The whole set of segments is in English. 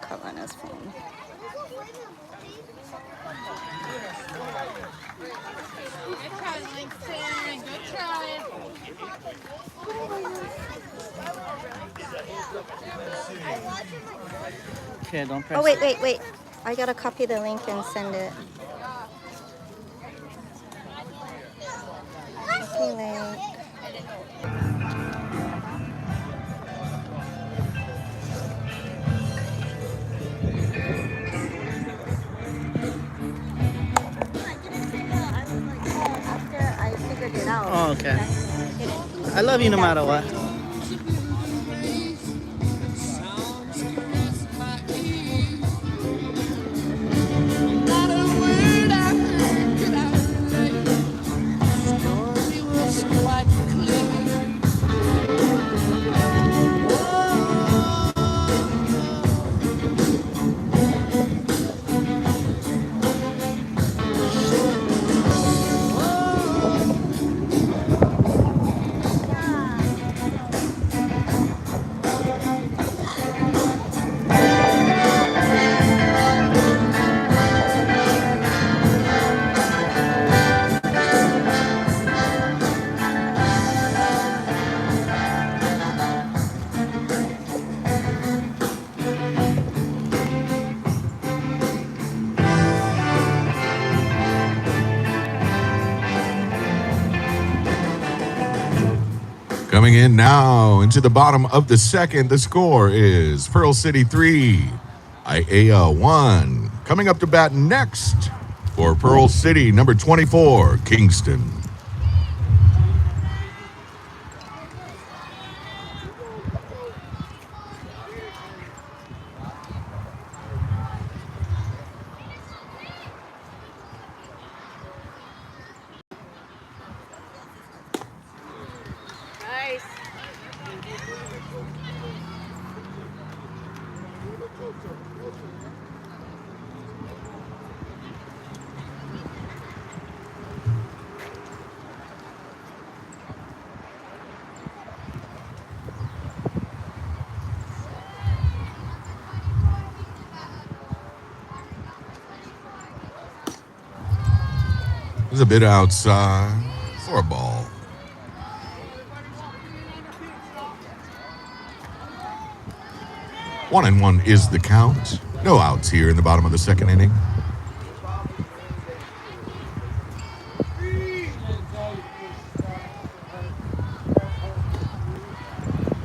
cut on his phone. Good try, Langston. Good try. Okay, don't press Oh, wait. I gotta copy the link and send it. Copy link. After I figured it out. Oh, okay. I love you no matter what. Coming in now into the bottom of the second, the score is Pearl City 3, IAA 1. Coming up to bat next for Pearl City, number 24, Kingston. Nice. There's a bit outside for a ball. 1-1 is the count. No outs here in the bottom of the second inning.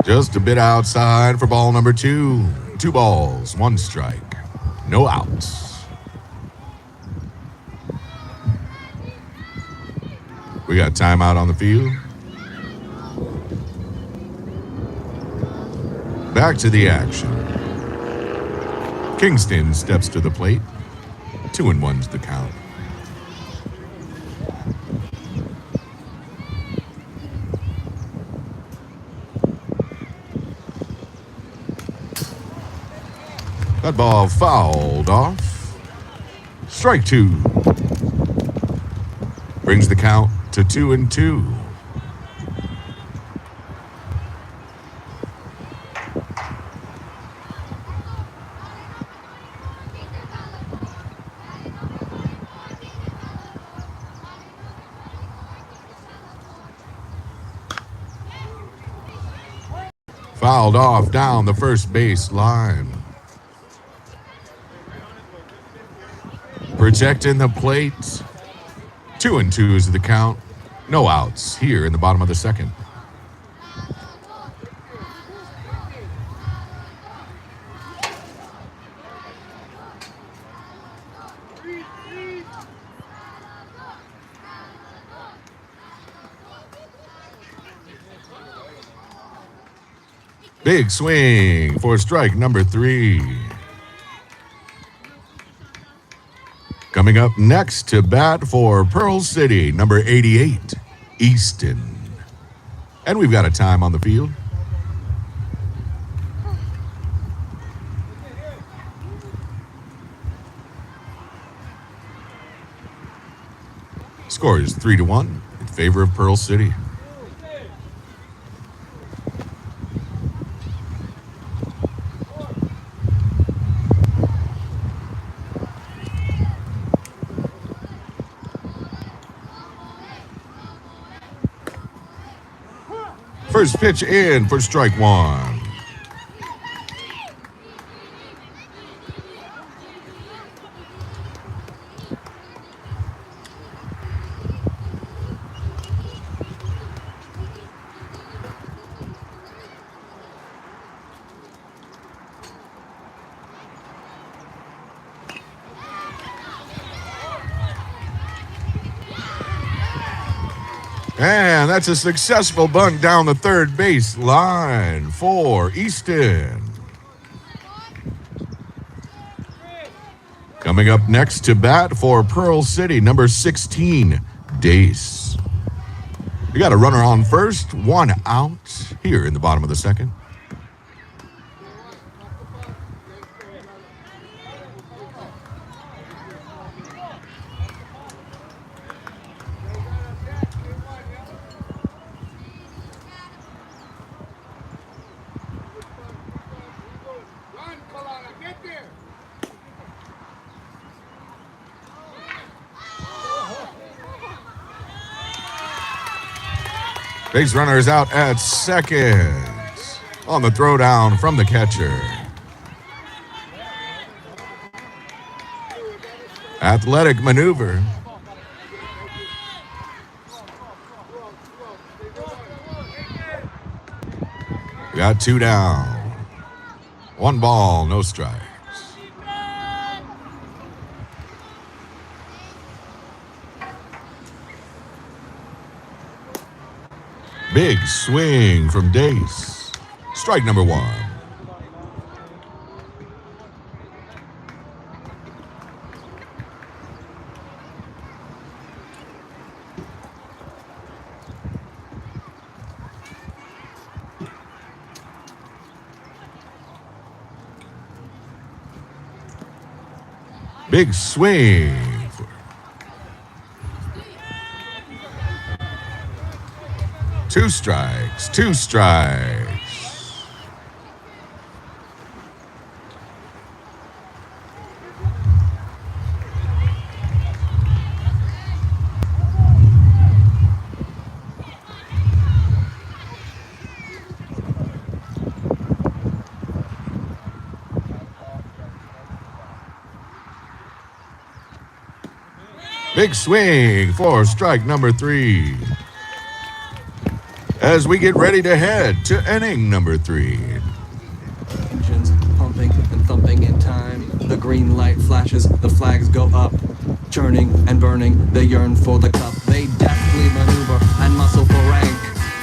Just a bit outside for ball number 2. 2 balls, 1 strike. No outs. We got timeout on the field. Back to the action. Kingston steps to the plate. 2-1's the count. That ball fouled off. Strike 2. Brings the count to 2-2. Fouled off down the first base line. Protecting the plate. 2-2 is the count. No outs here in the bottom of the second. Big swing for strike number 3. Coming up next to bat for Pearl City, number 88, Easton. And we've got a time on the field. Score is 3-1 in favor of Pearl City. First pitch in for strike one. And that's a successful bunt down the third base line for Easton. Coming up next to bat for Pearl City, number 16, Dace. We got a runner on first, one out here in the bottom of the second. Base runner is out at second on the throwdown from the catcher. Athletic maneuver. We got two down. One ball, no strikes. Big swing from Dace. Strike number one. Big swing. Two strikes, two strikes. Big swing for strike number three. As we get ready to head to inning number three. Engines pumping and thumping in time. The green light flashes, the flags go up. Churning and burning, they yearn for the cup. They deftly maneuver and muscle for rank.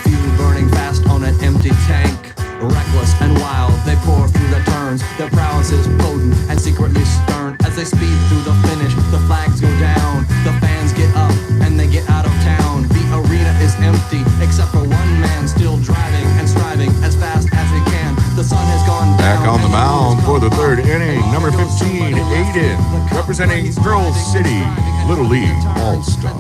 Fuel burning fast on an empty tank. Reckless and wild, they pour through the turns. Their prowess is potent and secretly stern. As they speed through the finish, the flags go down. The fans get up and they get out of town. The arena is empty, except for one man still driving and striving as fast as he can. The sun has gone down. Back on the mound for the third inning, number 15, Aiden, representing Pearl City Little League All-Star.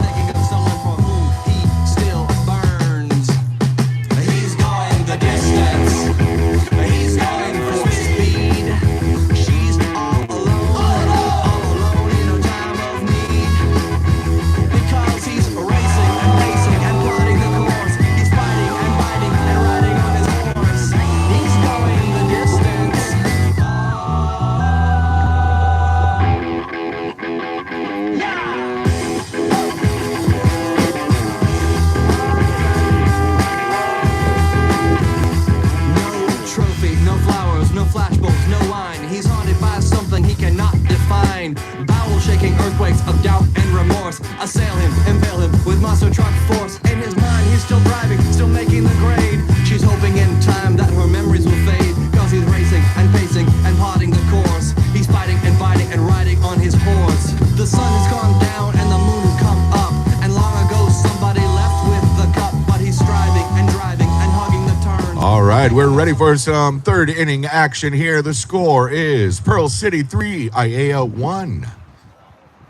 Of doubt and remorse assail him, impale him with monster truck force. In his mind, he's still driving, still making the grade. She's hoping in time that her memories will fade, cause he's racing and pacing and plotting the course. He's fighting and biting and riding on his horse. The sun has gone down and the moon has come up, and long ago somebody left with the cup, but he's striving and driving and hugging the turn. All right, we're ready for some third inning action here. The score is Pearl City 3, IAA 1.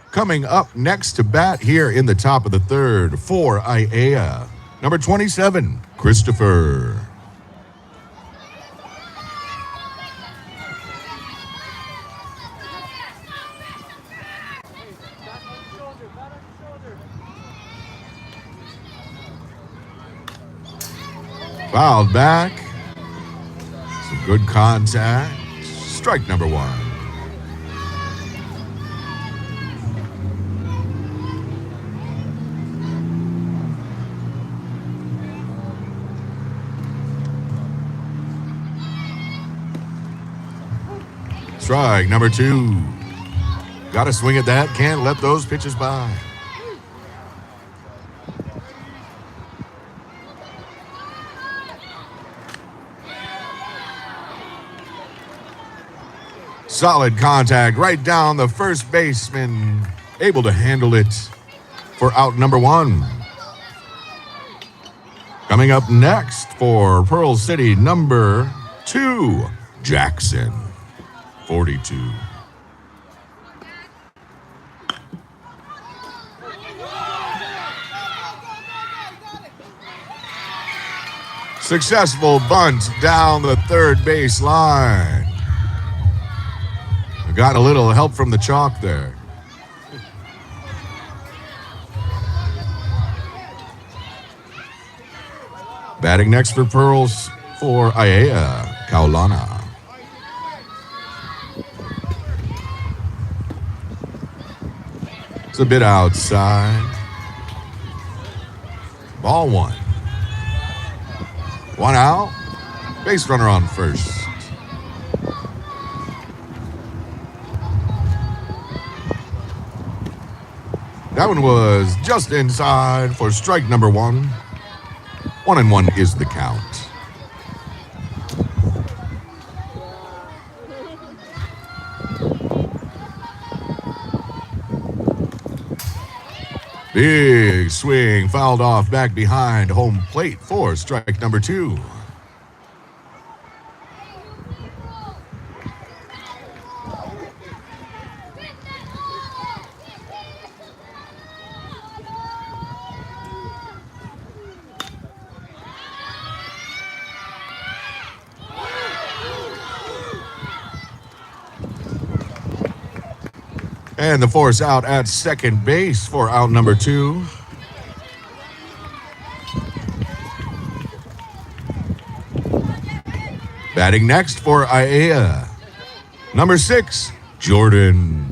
Coming up next to bat here in the top of the third for IAA, number 27, Christopher. Fouled back. Some good contact. Strike number one. Strike number two. Got to swing at that. Can't let those pitches by. Solid contact right down the first baseman. Able to handle it for out number one. Coming up next for Pearl City, number 2, Jackson, 42. Successful bunt down the third base line. Got a little help from the chalk there. Batting next for Pearls for Aiea Kaulana. It's a bit outside. Ball one. One out. Base runner on first. That one was just inside for strike number one. 1-1 is the count. Big swing, fouled off back behind home plate for strike number two. And the force out at second base for out number two. Batting next for Aiea, number 6, Jordan.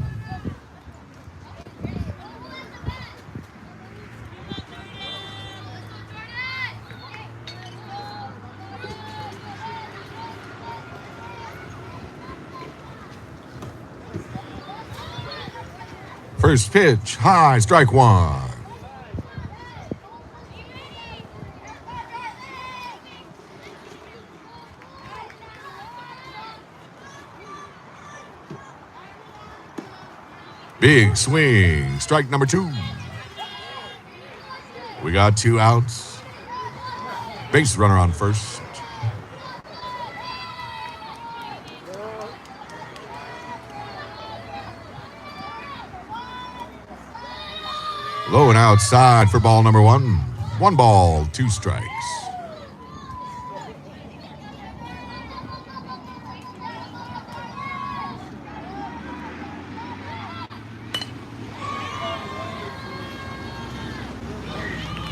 First pitch, high, strike one. Big swing, strike number two. We got 2 outs. Base runner on first. Low and outside for ball number one. 1 ball, 2 strikes.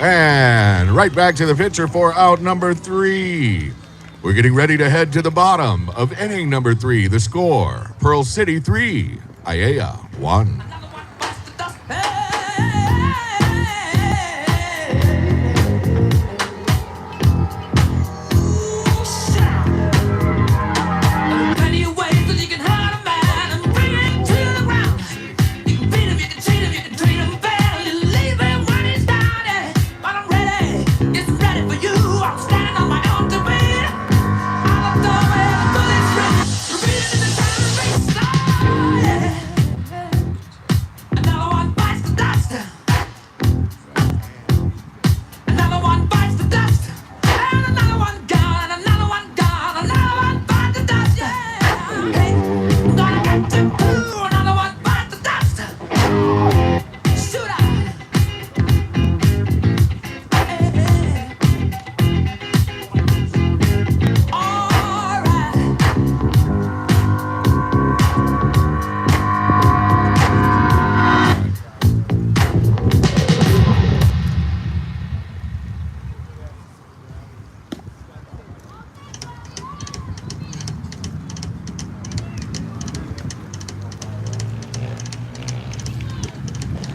And right back to the pitcher for out number 3. We're getting ready to head to the bottom of inning number 3. The score, Pearl City 3, Aiea 1.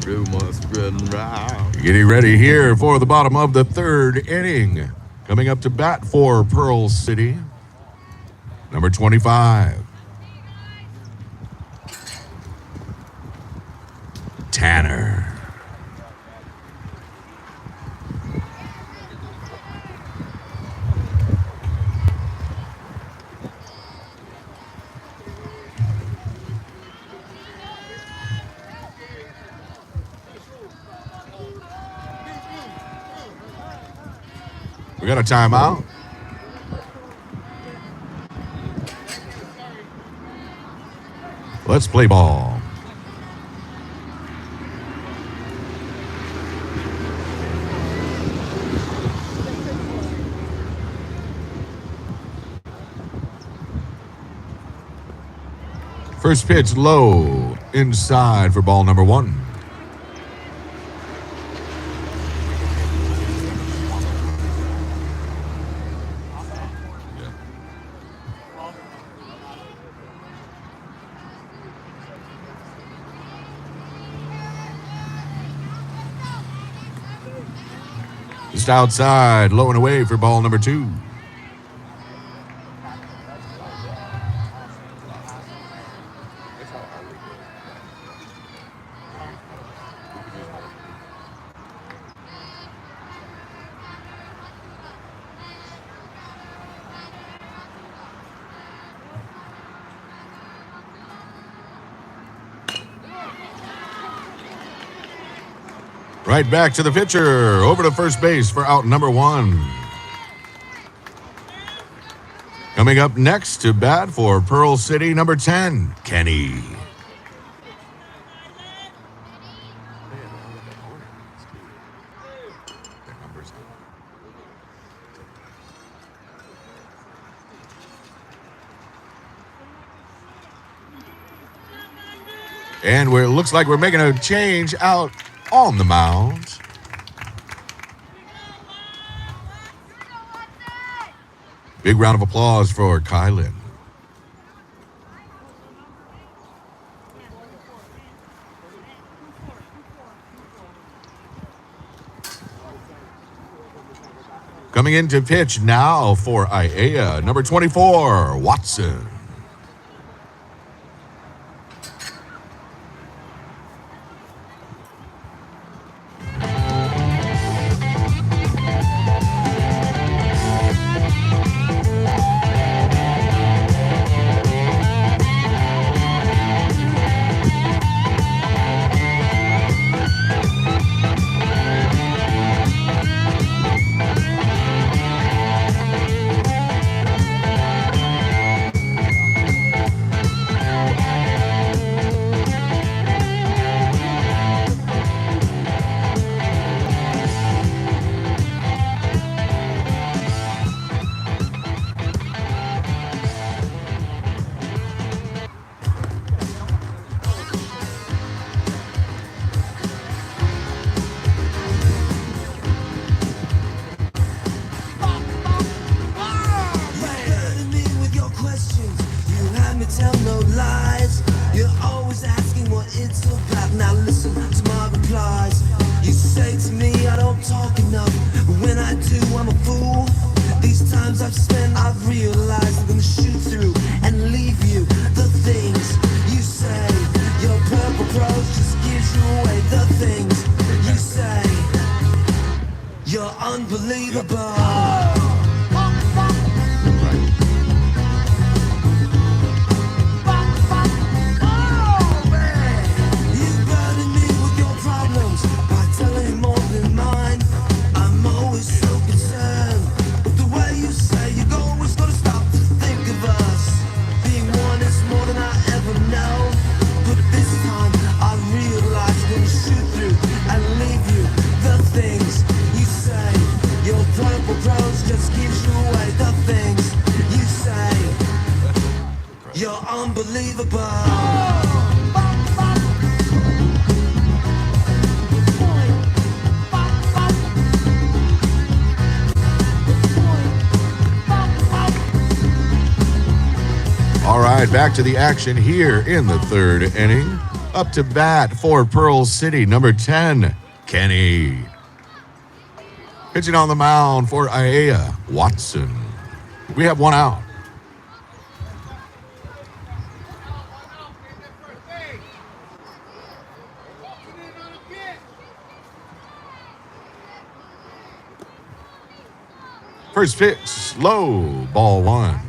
rumors spreading round. Getting ready here for the bottom of the third inning. Coming up to bat for Pearl City, number 25, Tanner. We got a timeout. Let's play ball. First pitch low inside for ball number 1. Just outside, low and away for ball number 2. Right back to the pitcher, over to first base for out number 1. Coming up next to bat for Pearl City, number 10, Kenny. And it looks like we're making a change out on the mound. Big round of applause for Kylan. Coming in to pitch now for IAEA, number 24, Watson. Tell no lies. You're always asking what it's about. Now listen to my replies. You say to me I don't talk enough, but when I do I'm a fool. These times I've spent, I've realized I'm gonna shoot through and leave you the things you say. Your purple prose just gives you away. The things you say, you're unbelievable. Unbelievable. All right, back to the action here in the third inning Up to bat for Pearl City, number 10, Kenny. Pitching on the mound for Aya, Watson. We have one out. First pitch, low, ball one.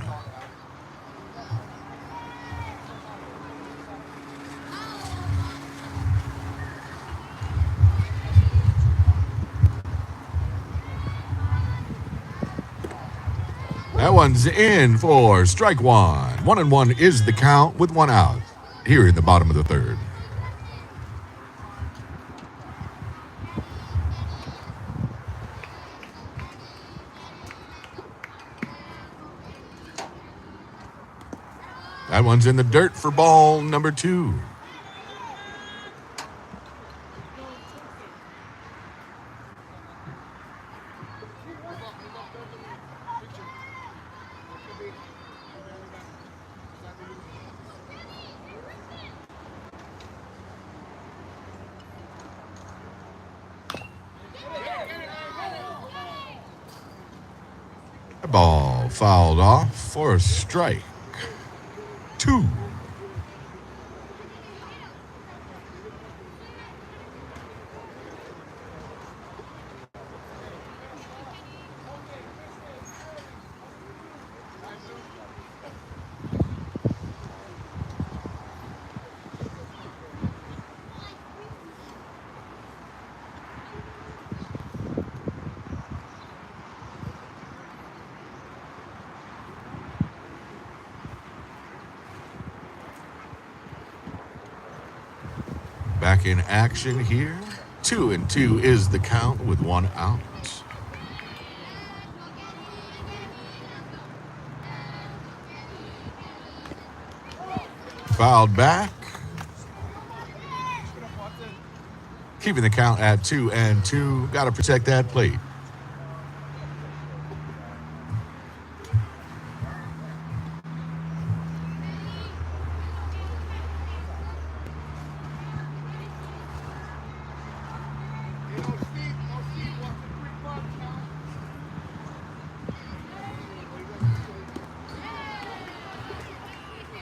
That one's in for strike one. 1-1 is the count with one out here in the bottom of the third. That one's in the dirt for ball number 2. Ball fouled off for a strike 2. Back in action here. 2-2 is the count with one out. Fouled back. Keeping the count at 2-2. Got to protect that plate.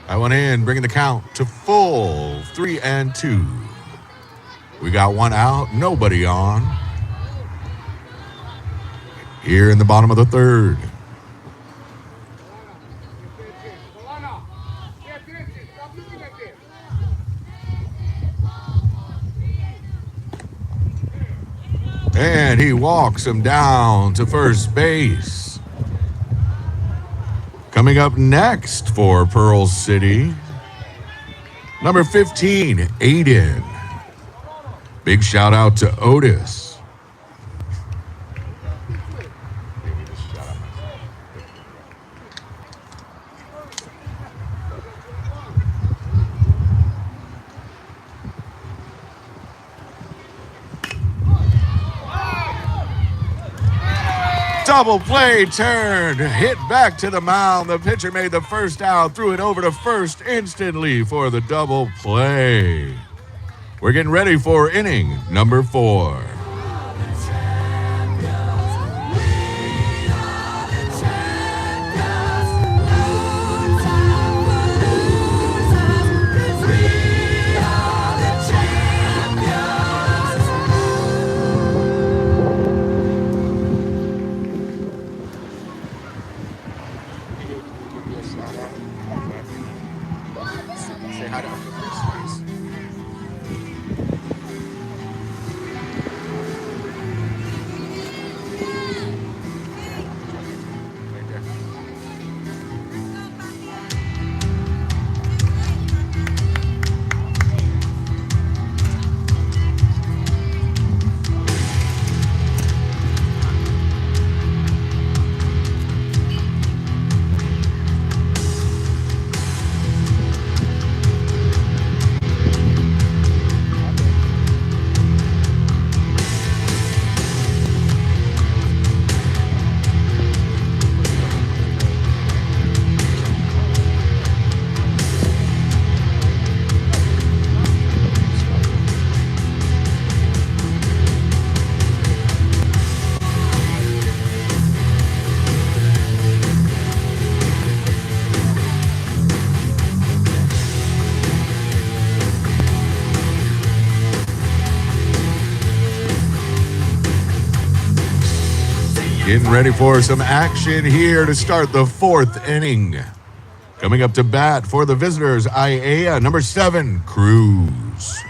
That one in, bringing the count to full 3-2. We got one out, nobody on. Here in the bottom of the third. And he walks him down to first base. Coming up next for Pearl City, number 15, Aiden. Big shout out to Otis. Double play turn, hit back to the mound. The pitcher made the first out, threw it over to first instantly for the double play. We're getting ready for inning number 4. Getting ready for some action here to start the fourth inning. Coming up to bat for the visitors, IAEA, number 7, Cruz.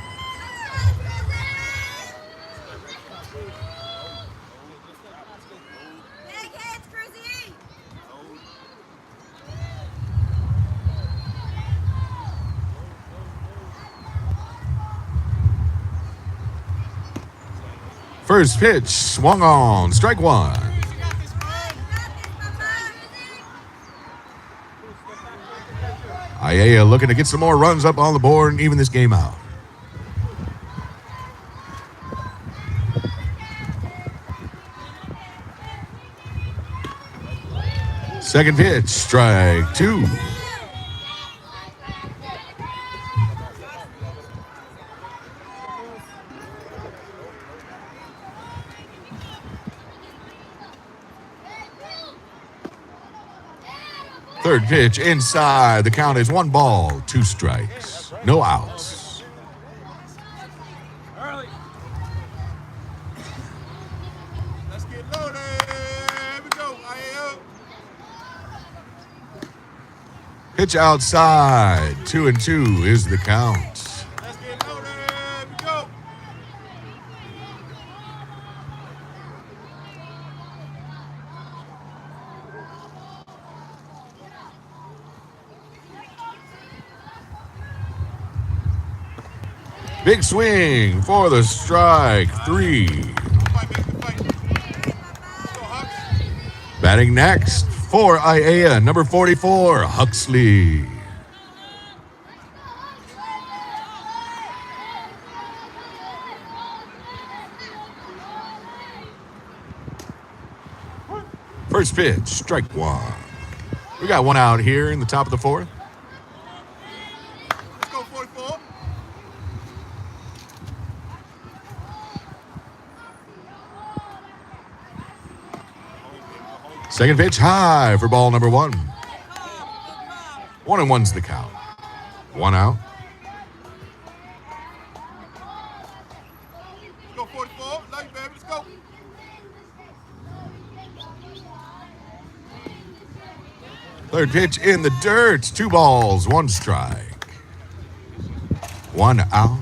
First pitch, swung on, strike one. IAEA looking to get some more runs up on the board and even this game out. Second pitch, strike 2. Third pitch inside. The count is 1 ball, 2 strikes, no outs. Let's get loaded. Here we go. Pitch outside. 2-2 is the count. Let's get loaded. Here we go. Big swing for the strike 3. Fight, baby, fight. Let's go, Hawks. Batting next for IAEA, number 44, Huxley. First pitch, strike 1. We got 1 out here in the top of the 4th. Let's go, 44. Second pitch high for ball number 1. 1-1's the count. 1 out. Let's go, 44. Love you, baby. Let's go. Third pitch in the dirt. 2 balls, 1 strike. 1 out.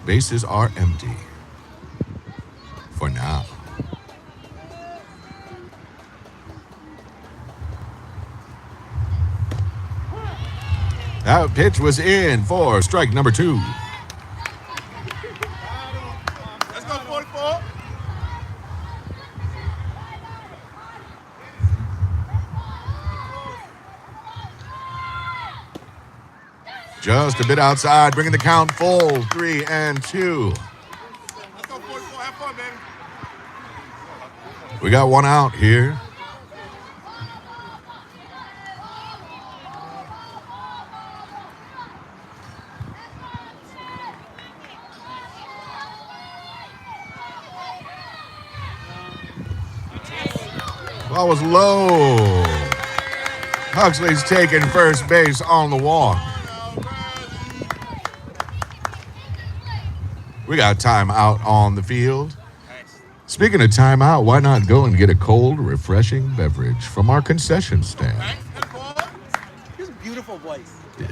Bases are empty for now. That pitch was in for strike number 2. Let's go, 44. Just a bit outside, bringing the count full. 3-2. Let's go, 44. Have fun, baby. We got 1 out here. Ball was low. Huxley's taking first base on the walk. We got timeout on the field. Speaking of timeout, why not go and get a cold, refreshing beverage from our concession stand? His beautiful voice. Yeah,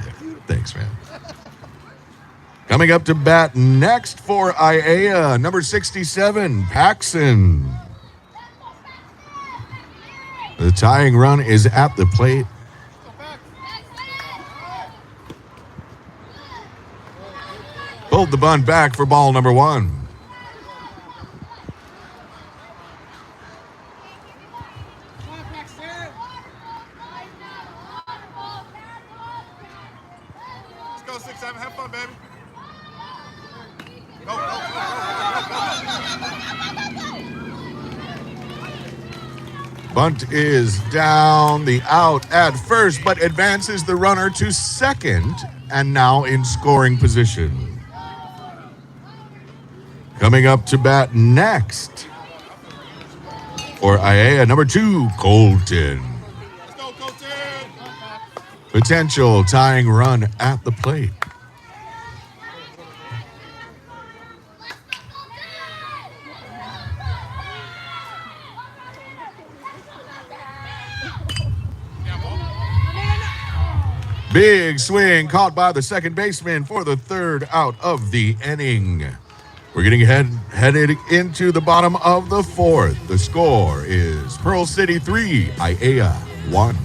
thanks, man. Coming up to bat next for IAEA, number 67, Paxson. The tying run is at the plate. Pulled the bunt back for ball number 1. Let's go, 6-7. Have fun, baby. Go, go, go. Bunt is down, the out at first, but advances the runner to second and now in scoring position. Coming up to bat next for IAEA, number 2, Colton. Let's go, Colton. Potential tying run at the plate. Big swing caught by the second baseman for the third out of the inning. We're getting headed into the bottom of the fourth. The score is Pearl City 3, IAEA 1.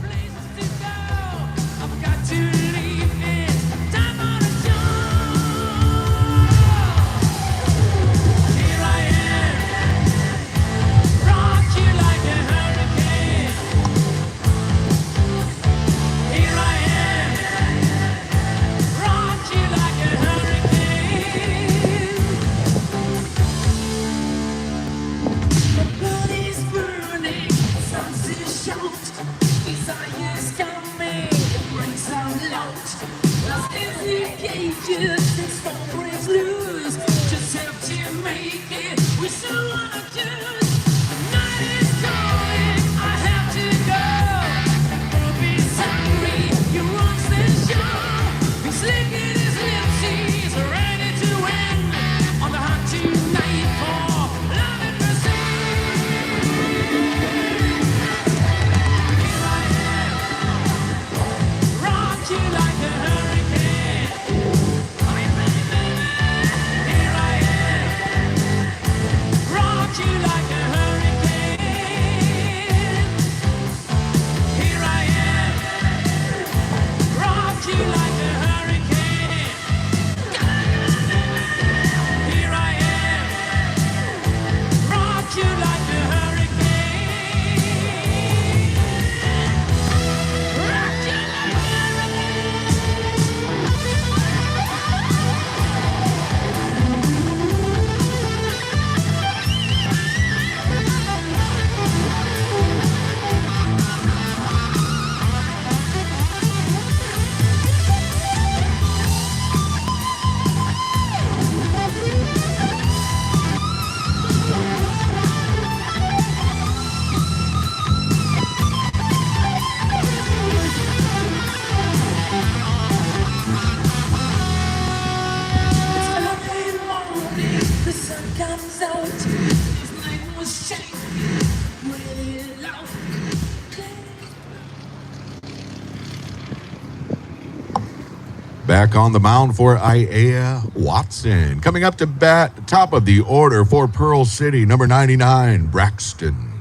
Back on the mound for IAEA Watson. Coming up to bat, top of the order for Pearl City, number 99, Braxton.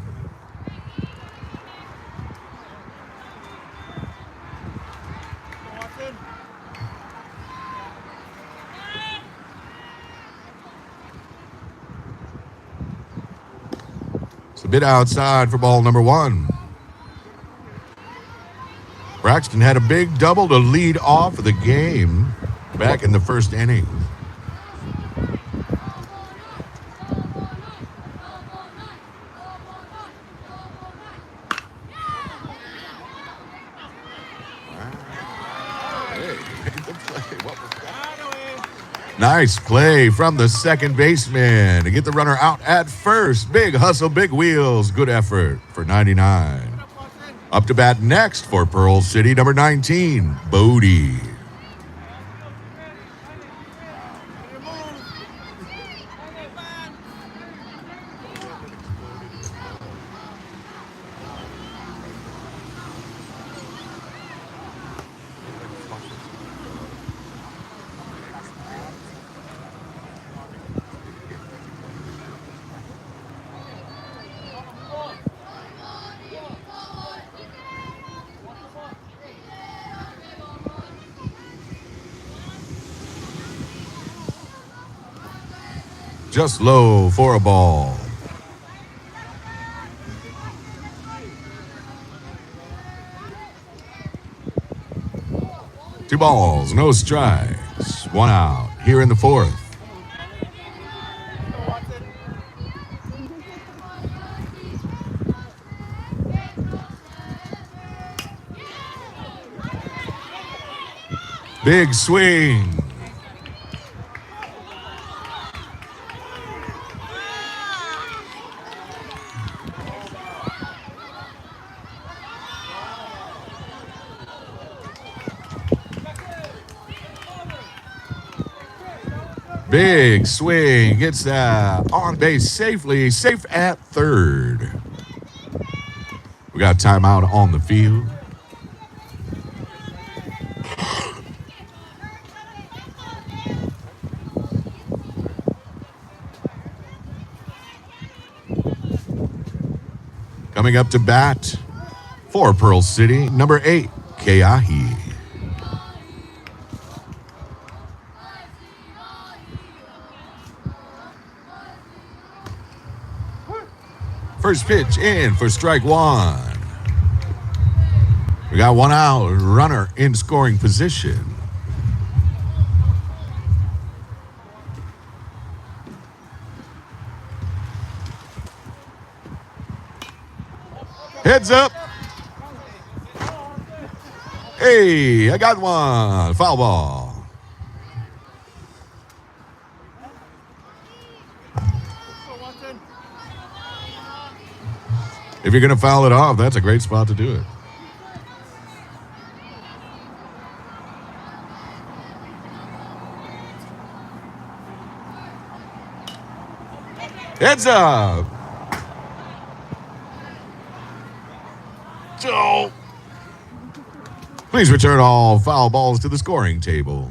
It's a bit outside for ball number 1. Braxton had a big double to lead off the game back in the first inning. Nice play from the second baseman to get the runner out at first. Big hustle, big wheels. Good effort for 99. Up to bat next for Pearl City, number 19, Bodie. Just low for a ball. Two balls, no strikes. One out here in the fourth. Big swing. Big swing, gets that on base safely, safe at third. We got timeout on the field. Coming up to bat for Pearl City, number 8, Keahi. First pitch in for strike one. We got one out, runner in scoring position. Heads up. Hey, I got one. Foul ball. If you're going to foul it off, that's a great spot to do it. Heads up. So, please return all foul balls to the scoring table.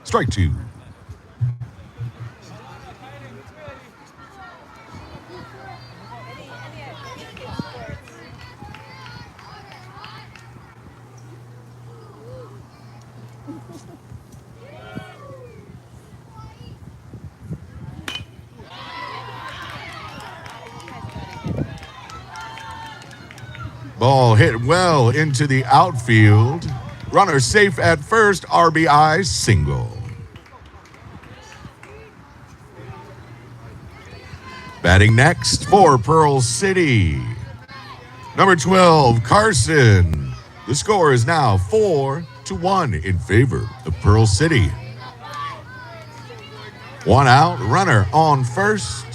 Strike two. Ball hit well into the outfield. Runner safe at first, RBI single. Batting next for Pearl City, number 12, Carson. The score is now 4-1 in favor of Pearl City. One out, runner on first.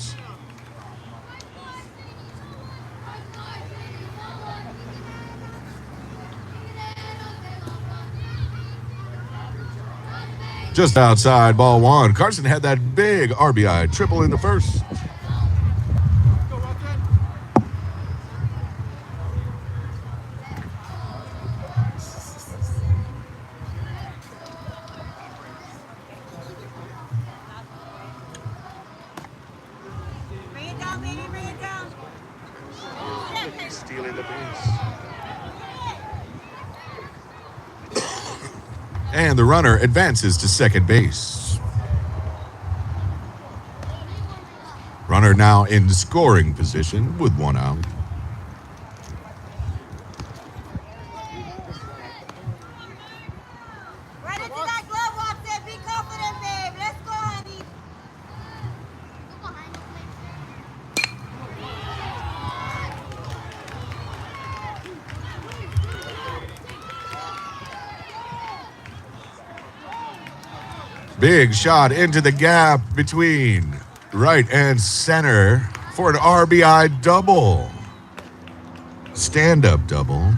Just outside, ball one. Carson had that big RBI triple in the first. Bring it down, baby, bring it down. Stealing the base. And the runner advances to second base. Runner now in scoring position with one out. Right into that glove, Watson. Be confident, babe. Let's go, honey. Big shot into the gap between right and center for an RBI double. Stand-up double.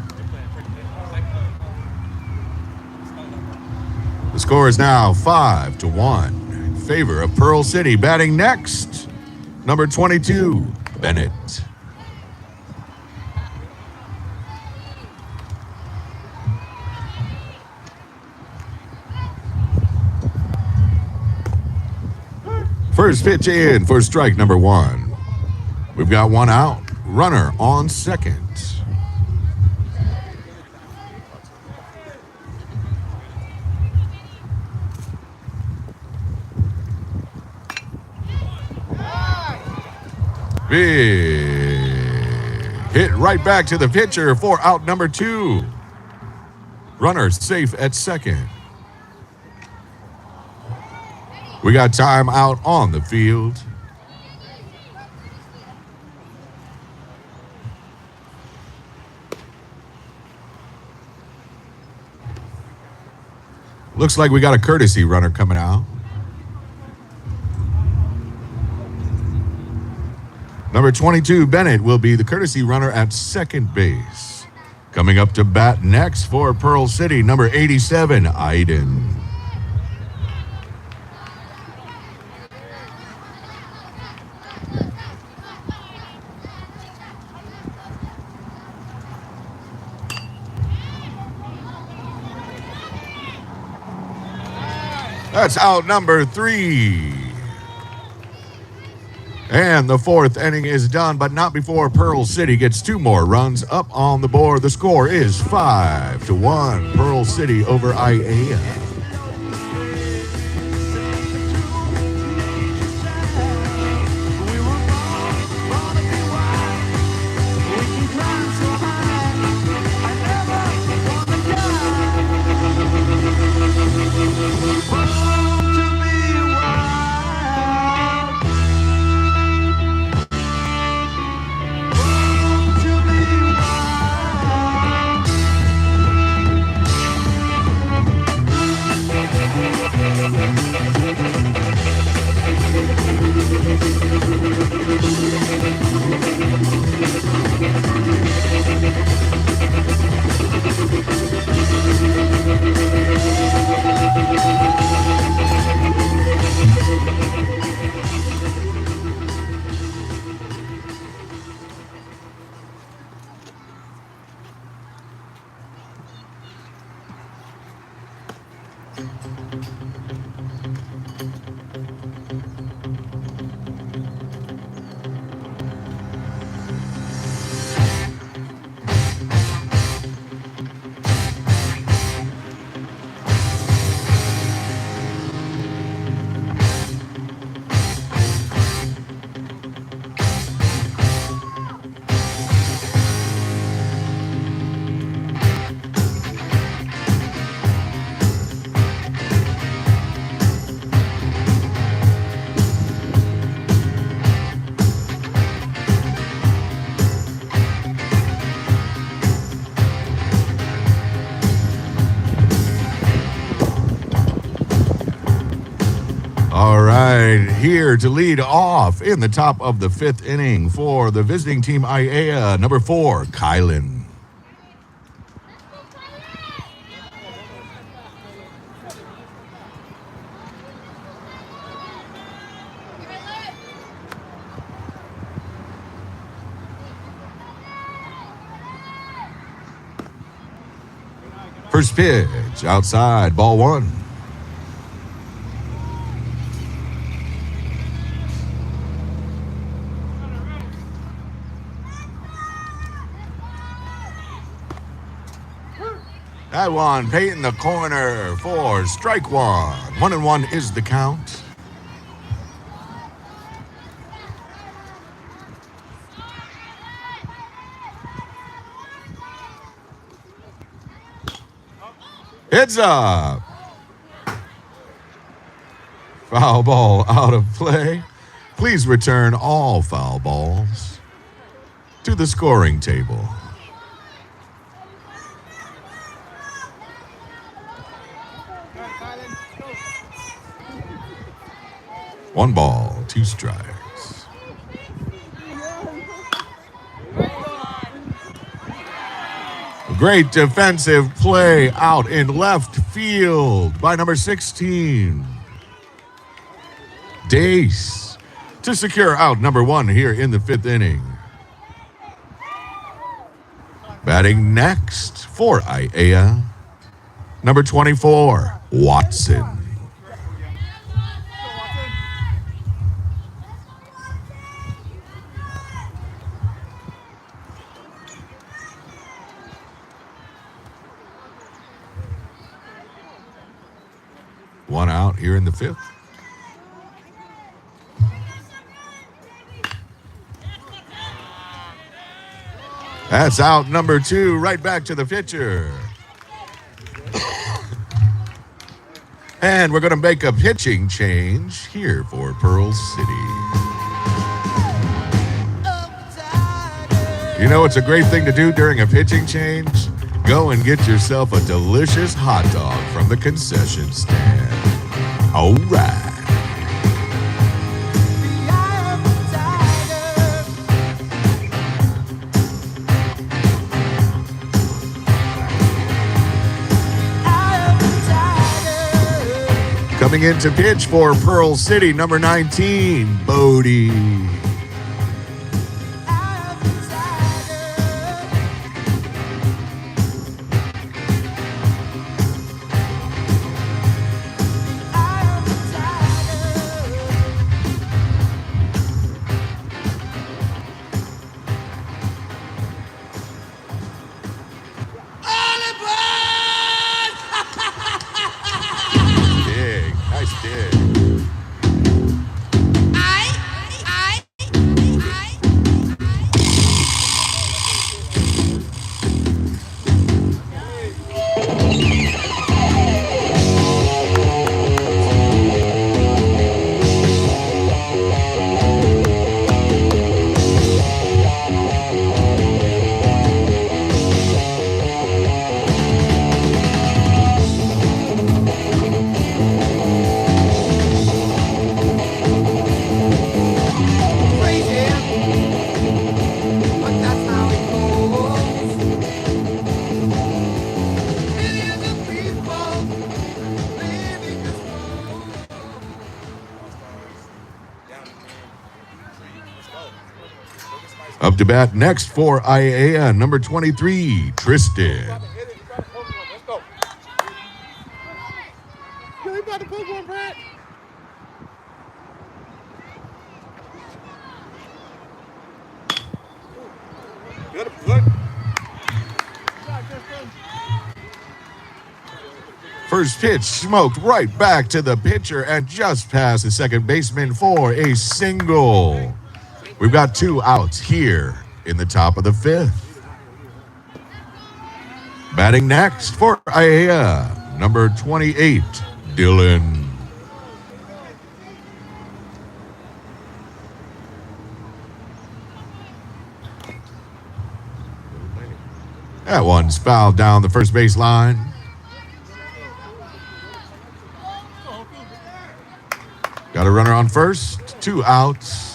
The score is now 5-1 in favor of Pearl City. Batting next, number 22, Bennett. First pitch in for strike number one. We've got one out. Runner on second. Big hit right back to the pitcher for out number two. Runner safe at second. We got time out on the field. Looks like we got a courtesy runner coming out. Number 22, Bennett, will be the courtesy runner at second base. Coming up to bat next for Pearl City, number 87, Iden. That's out number 3. And the fourth inning is done, but not before Pearl City gets 2 more runs up on the board. The score is 5-1. Pearl City over IAEA. All right, here to lead off in the top of the 5th inning for the visiting team IAEA, number 4, Kylan. First pitch, outside, ball 1. That one, painting the corner for strike 1. 1-1 is the count. It's up. Foul ball out of play. Please return all foul balls to the scoring table. One ball, 2 strikes. Great defensive play out in left field by number 16. Dace to secure out number 1 here in the 5th inning. Batting next for IAEA, number 24, Watson. One out here in the 5th. That's out number 2, right back to the pitcher. And we're going to make a pitching change here for Pearl City. You know, it's a great thing to do during a pitching change. Go and get yourself a delicious hot dog from the concession stand. All right. Coming in to pitch for Pearl City, number 19, Bodie. Tristan. Up to bat next for IAEA, number 23, Tristan. Let's go. Yo, he about to poke one, Brad. Good. First pitch smoked right back to the pitcher and just past the second baseman for a single. We've got 2 outs here in the top of the 5th. Batting next for IAEA, number 28, Dylan. That one's fouled down the first base line. Got a runner on first, 2 outs.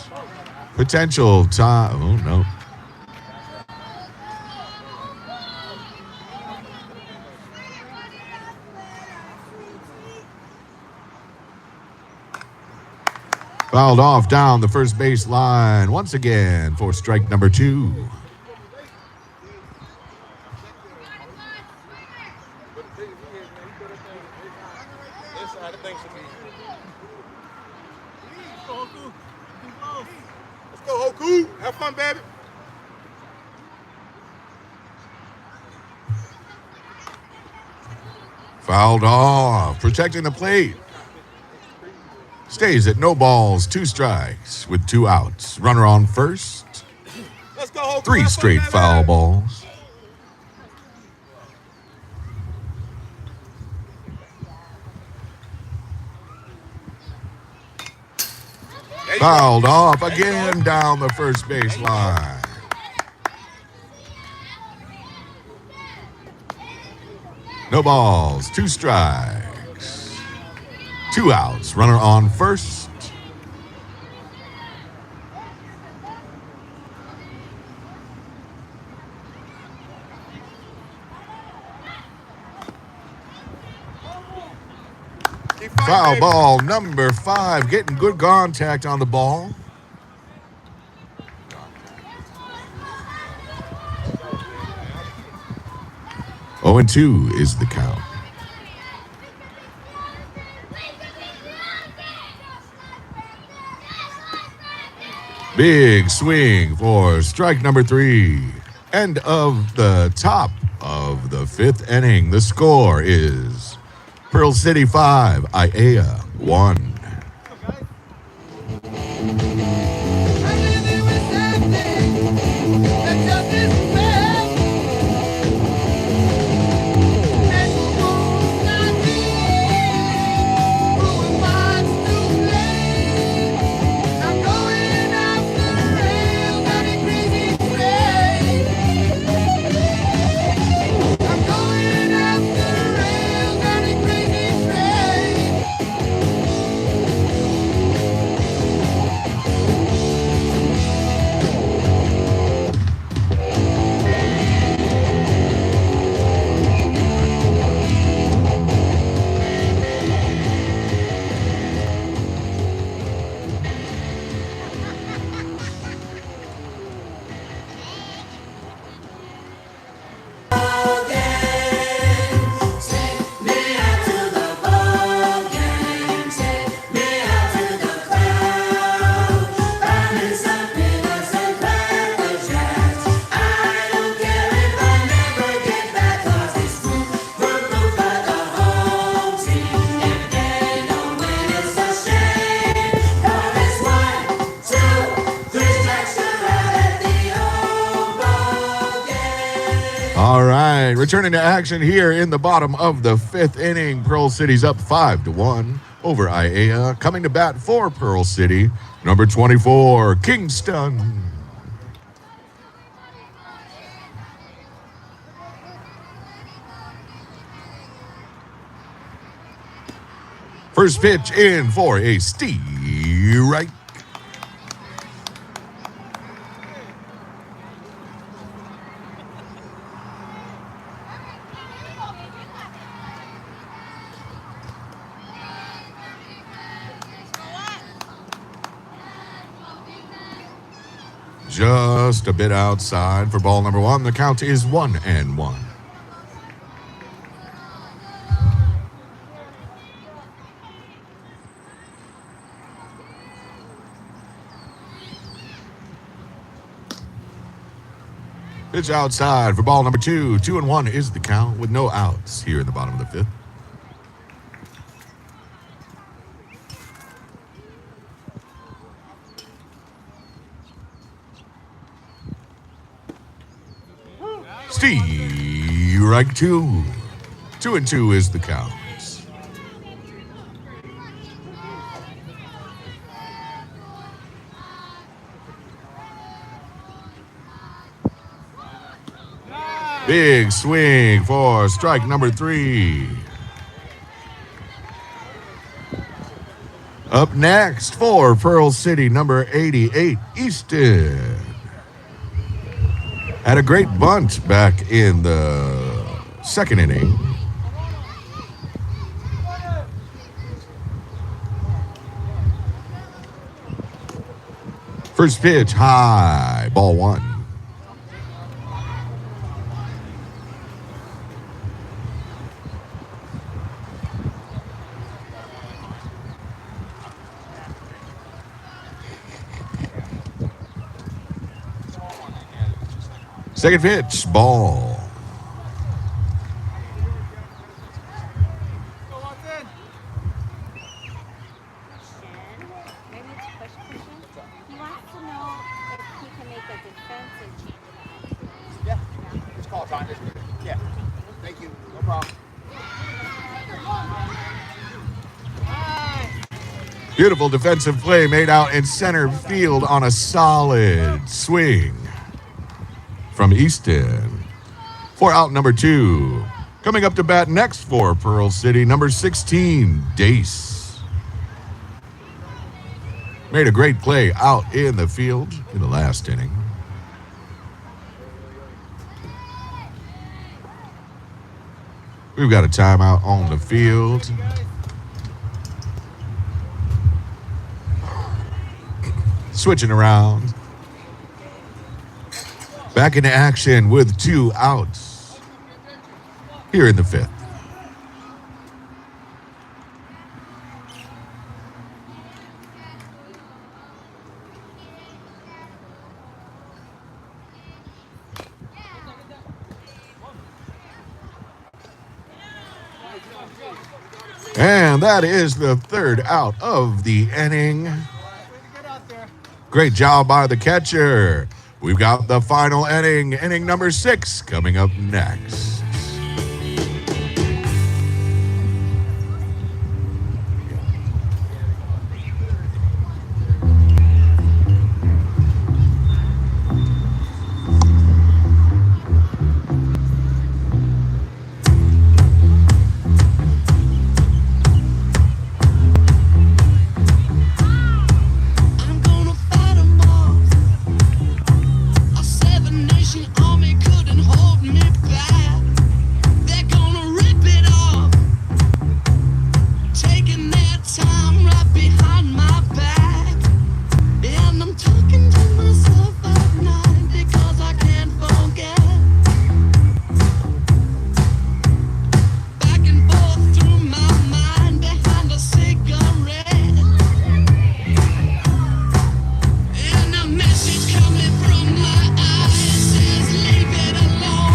Potential time. Oh, no. Fouled off down the first base line once again for strike number 2. Inside, the thing should be. Let's go, Hoku. Have fun, baby. Fouled off, protecting the plate. Stays at no balls, 2 strikes with 2 outs. Runner on first. Let's go, Hoku. 3 Have fun, straight baby. foul balls. There you Fouled go. off There you go. again down the first base line. No balls, 2 strikes. 2 outs, runner on first. Keep fighting, Foul baby. ball number 5, getting good contact on the ball. Oh, and 2 is the count. Big swing for strike number 3. End of the top of the 5th inning. The score is Pearl City 5, IAEA 1. All right, returning to action here in the bottom of the 5th inning. Pearl City's up 5-1 over IAEA. Coming to bat for Pearl City, number 24, Kingston. First pitch in for a strike. Just a bit outside for ball number 1. The count is 1-1. Pitch outside for ball number 2. 2-1 is the count with no outs here in the bottom of the 5th. Strike 2. 2-2 is the count. Big swing for strike number 3. Up next for Pearl City, number 88, Easton. Had a great bunt back in the 2nd inning. First pitch, high, ball 1. Second pitch, ball. Maybe it's a question. He wants to know if he can make a defensive change. Yeah. It's call time. Yeah. Thank you. No problem. Beautiful defensive play made out in center field on a solid swing from Easton. For out number 2. Coming up to bat next for Pearl City, number 16, Dace. Made a great play out in the field in the last inning. We've got a timeout on the field. Switching around. Back into action with 2 outs here in the 5th. And that is the 3rd out of the inning. Great job by the catcher. We've got the final inning number 6, coming up next. I'm gonna fight 'em all. A 7-nation army couldn't hold me back. They're gonna rip it off, taking their time right behind my back. And I'm talking to myself at night because I can't forget. Back and forth through my mind behind a cigarette. And a message coming from my eyes says, leave it alone.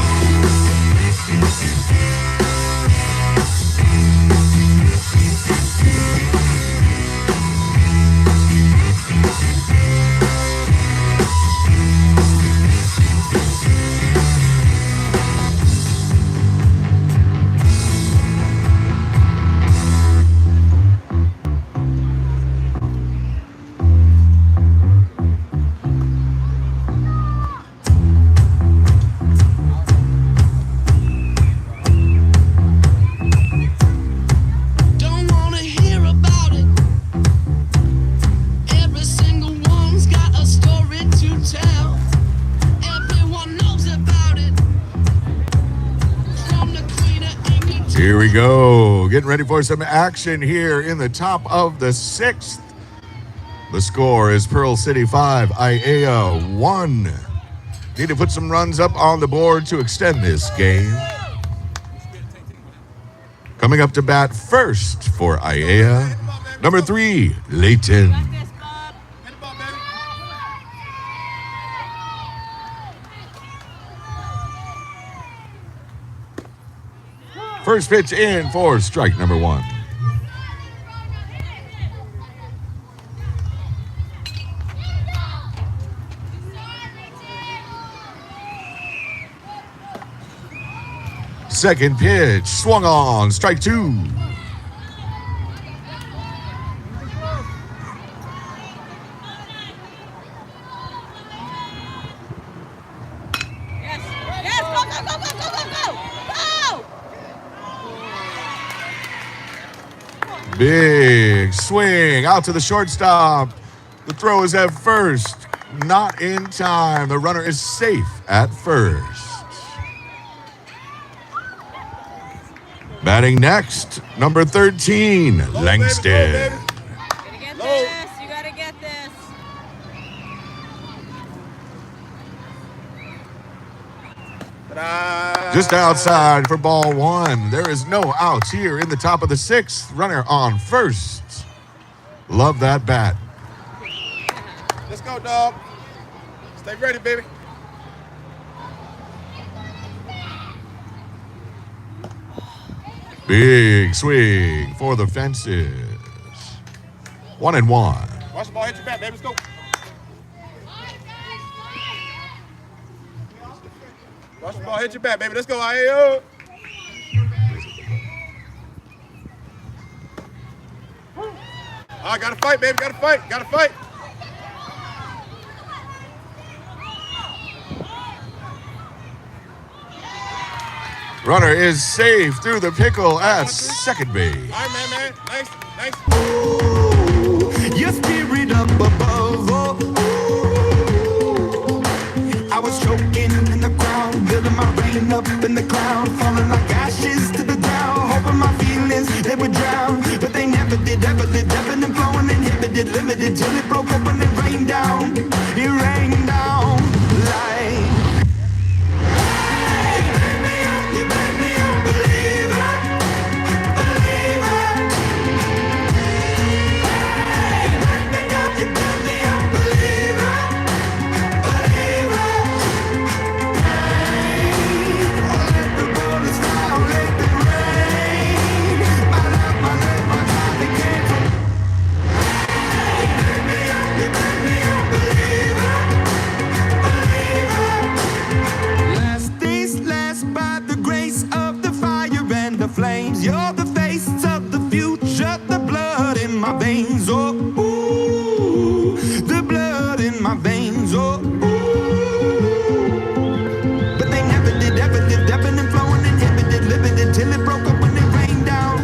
Here we go. Getting ready for some action here in the top of the sixth. The score is Pearl City 5, IAA 1. Need to put some runs up on the board to extend this game. Coming up to bat first for IAA, number 3, Layton. Hit the ball, baby. First pitch in for strike number 1. Second pitch, swung on, strike 2. Yes, go, go, go, go, go, go, go! Big swing out to the shortstop. The throw is at first, not in time. The runner is safe at first. Batting next, number 13, Langston. You gotta get this, you gotta get this. Ta-da. Just outside for ball 1. There is no outs here in the top of the 6th. Runner on first. Love that bat. Let's go, dog. Stay ready, baby. Big swing for the fences. 1-1. Watch the ball hit your bat, baby. Let's go. Watch the ball hit your bat, baby. Let's go, IAO. I gotta fight, baby. Gotta fight. Gotta fight. Runner is safe through the pickle at second base. All right, man. Nice, nice. Your spirit up above, oh, ooh. I was choking in the ground, building my rain up in the cloud, falling like ashes to the ground, hoping my feelings they would drown, but they never did, ebbing and flowing, inhibited, limited, till it broke up and it rained down like you made me a believer, believer. You built me a believer, believer. Let the bullets fly, let them rain. My love, my God, they came from. You made me a believer, believer. Last days last by the grace of the fire and the flames. You're the face of the future, the blood in my veins. Oh, ooh, the blood in my veins. Oh, ooh. But they never did, ebbing and flowing, inhibited, limited, till it broke up when it rained down.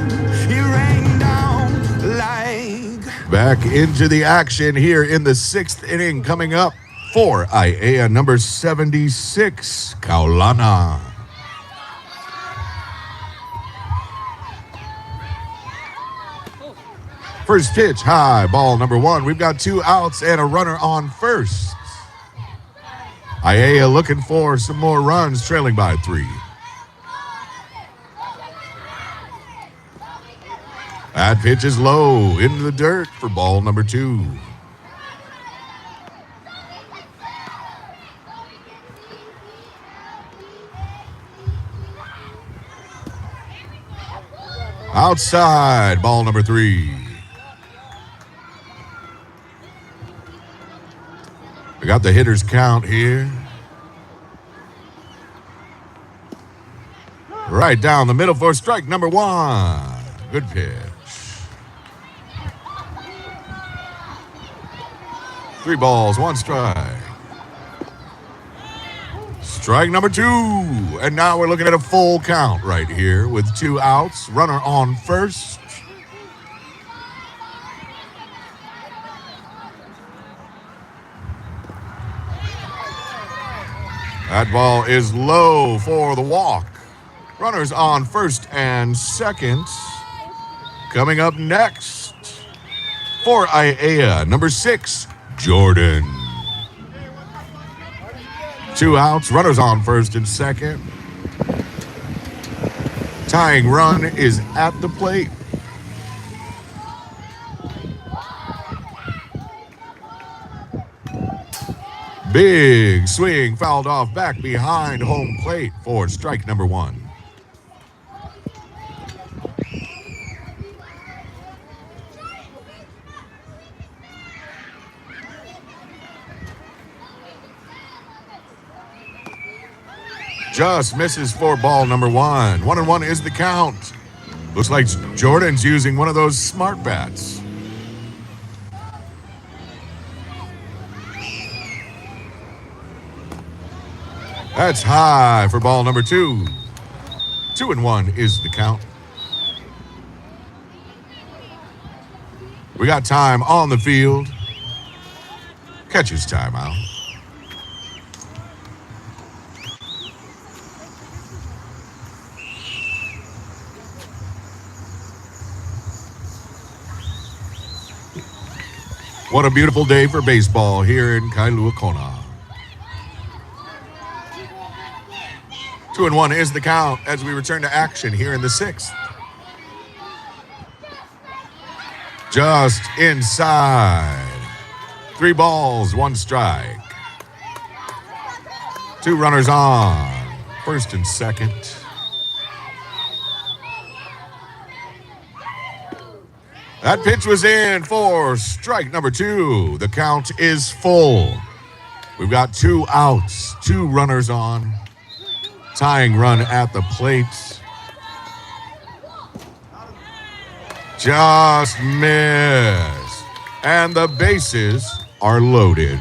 It rained down like. Back into the action here in the 6th inning. Coming up for IAA number 76, Kaulana. First pitch, high, ball number 1. We've got 2 outs and a runner on first. IAA looking for some more runs, trailing by 3. That pitch is low, into the dirt for ball number 2. Outside, ball number 3. We got the hitter's count here. Right down the middle for strike number 1. Good pitch. 3 balls, 1 strike. Strike number 2. And now we're looking at a full count right here with 2 outs. Runner on first. That ball is low for the walk. Runners on first and second. Coming up next for Iea, number 6, Jordan. 2 outs, runners on first and second. Tying run is at the plate. Big swing fouled off back behind home plate for strike number 1. Just misses for ball number 1. 1-1 is the count. Looks like Jordan's using one of those smart bats. That's high for ball number 2. 2-1 is the count. We got time on the field. Catcher's timeout. What a beautiful day for baseball here in Kailua Kona. 2-1 is the count as we return to action here in the 6th. Just inside. 3 balls, 1 strike. 2 runners on, first and second. That pitch was in for strike number 2. The count is full. We've got 2 outs, 2 runners on. Tying run at the plate. Just missed. And the bases are loaded.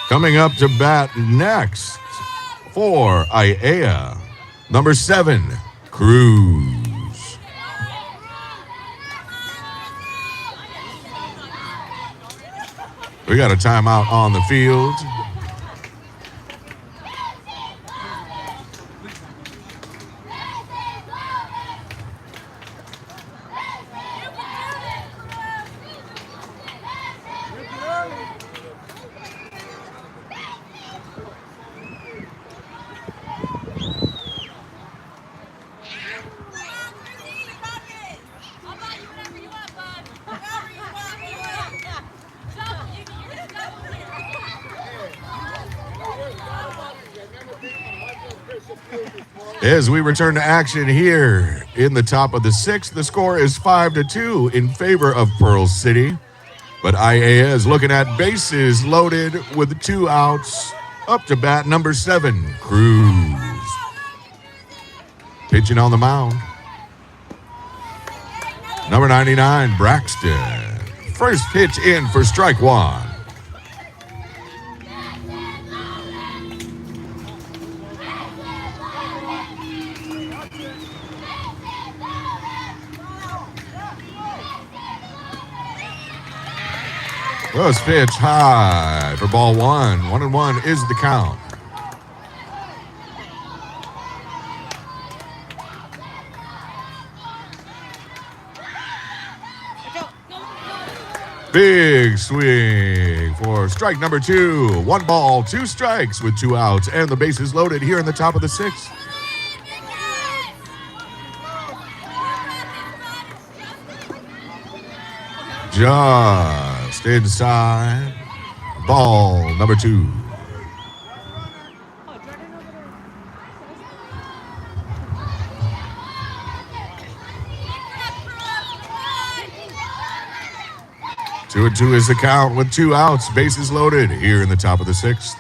Coming up to bat next for Iea, number 7, Cruz. We got a timeout on the field. As we return to action here in the top of the 6th, the score is 5-2 in favor of Pearl City. But Iea is looking at bases loaded with 2 outs. Up to bat number 7, Cruz. Pitching on the mound, number 99, Braxton. First pitch in for strike 1. First pitch high for ball 1. 1-1 is the count. Big swing for strike number 2. 1 ball, 2 strikes with 2 outs, and the bases loaded here in the top of the 6th. Just inside. Ball number 2. Two and 2 is the count with 2 outs. Bases loaded here in the top of the 6th.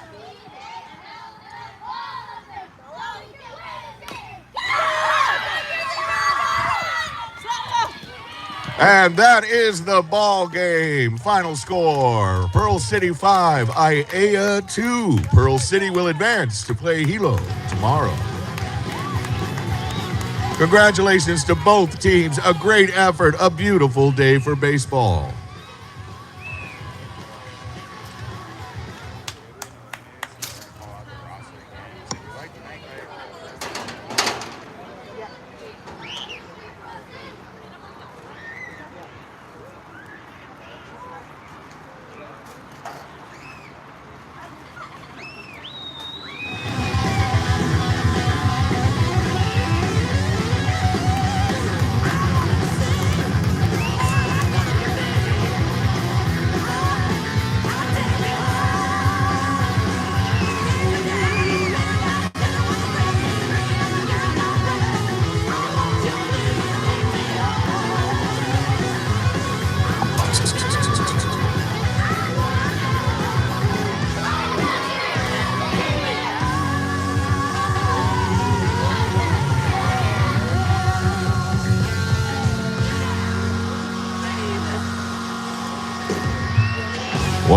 And that is the ball game. Final score, Pearl City 5, Iea 2. Pearl City will advance to play Hilo tomorrow. Congratulations to both teams. A great effort, a beautiful day for baseball.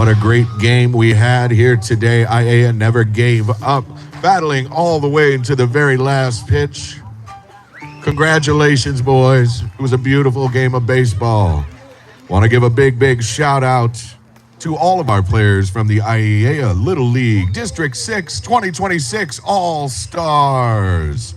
What a great game we had here today. IAEA never gave up, battling all the way into the very last pitch. Congratulations, boys. It was a beautiful game of baseball. Want to give a big shout out to all of our players from the IAEA Little League District 6 2026 All-Stars.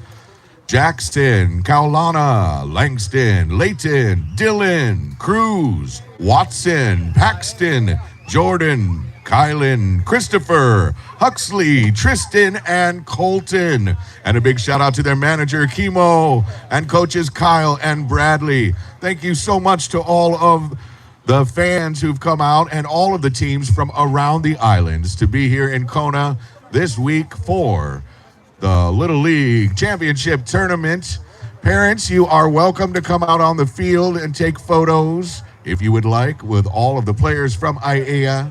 Jackson, Kaulana, Langston, Layton, Dylan, Cruz, Watson, Paxton, Jordan, Kylan, Christopher, Huxley, Tristan, and Colton. And a big shout out to their manager, Kimo, and coaches Kyle and Bradley. Thank you so much to all of the fans who've come out and all of the teams from around the islands to be here in Kona this week for the Little League Championship Tournament. Parents, you are welcome to come out on the field and take photos, if you would like, with all of the players from IAEA.